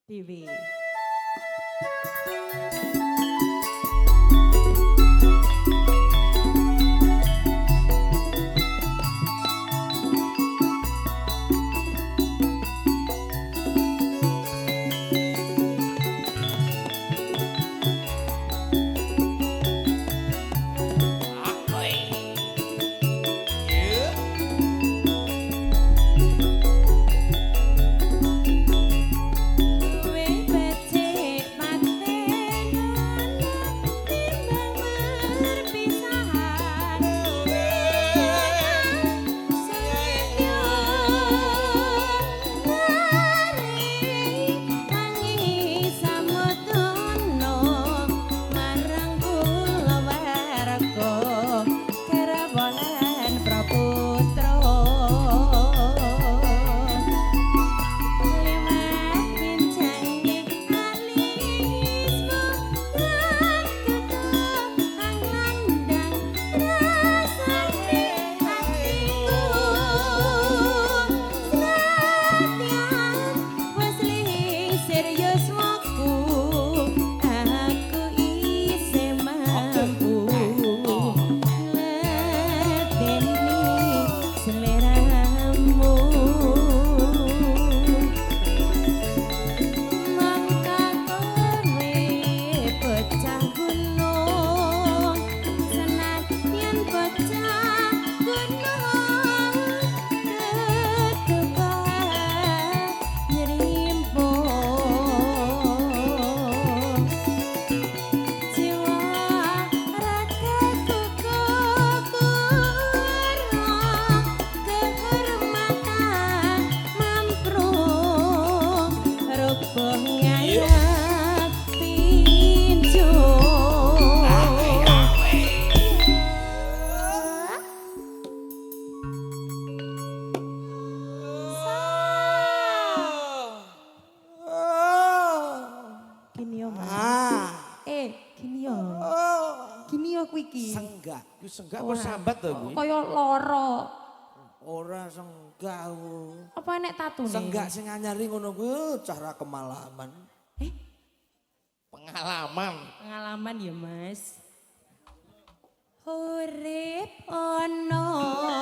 TV. Senggak kok sambat to kuwi? Kaya lara. Ora senggak. Apa nek tatune? Senggak sing anyari ngono kuwi cara kemalaman. Pengalaman. Pengalaman ya, Mas. Urip ono ya.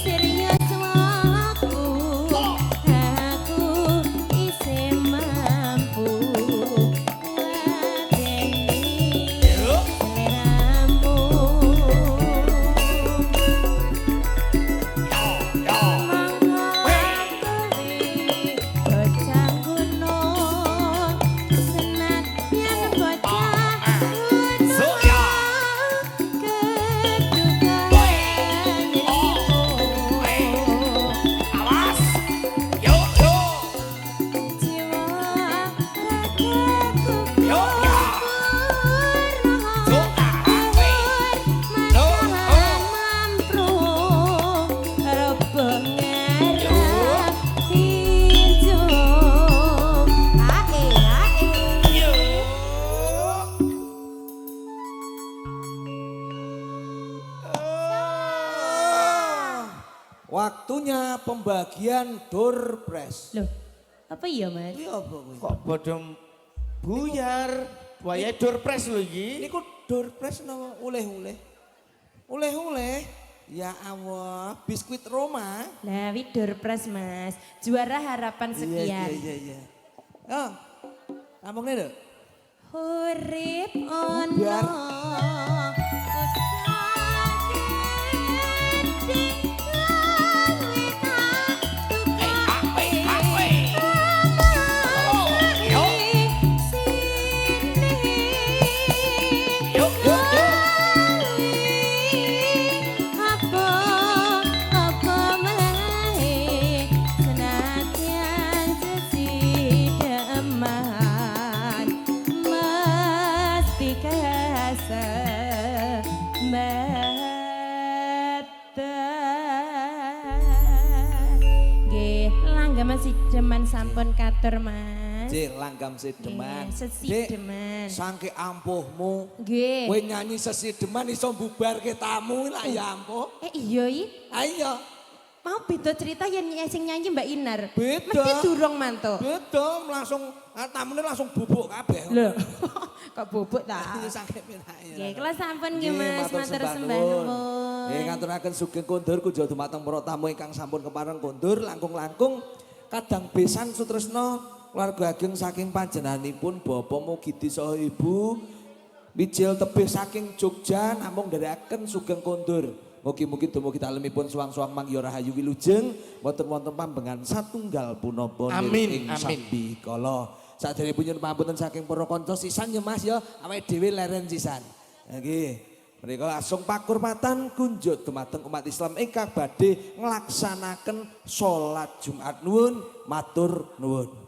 Serius waku, aku isih rencana pembagian door prize. Loh, apa iya Mas? Iya apa kuwi? Kok bodong buyar? Waya door prize lho iki. Niku door prize napa oleh-oleh? Oleh-oleh. Ya Allah, biskuit Roma. Lah, Widor Pres Mas. Juara harapan sekian. Iya. Oh, ngomongnya dong. Urip ono Biar. Masih deman sampun katur Mas. Cik, langgam sedeman. Nggih, sesideman. Sangke ampuhmu. Nggih. Kowe nyanyi sesideman iso bubarke tamu lah ya ampuh. Iya iki. Ayo. Mau beda cerita yang sing nyanyi Mbak Inar. Beda. Mesti durung mantu. Beda langsung tamune langsung bubuk kabeh. Lho. Kok bubuk ta? Iya sangke penake. Nggih, kelas sampun nggih Nggih, Mas, matur sembah nuwun. Nggih, ngaturaken sugeng kondur kudu dumateng para tamu ingkang sampun kepareng kondur langkung-langkung kadang besan Sutresna keluarga ageng saking panjenenganipun Bapak Mugidi saha Ibu Wijil tebih saking Jogja namung nderekaken sugeng kondur. Mugi-mugi dumugi dalemipun suwang-suwang mangya rahayu wilujeng mboten wonten pambengan satunggal punapa Amin, ing amin. sambi kala. Saderengipun nyuwun pamunten saking para kanca sisan ya Mas ya awake dhewe leren sisan. Nggih. Mereka langsung pakurmatan kunjut dumateng umat Islam ingkang badhe nglaksanaken salat Jumat nuwun matur nuwun.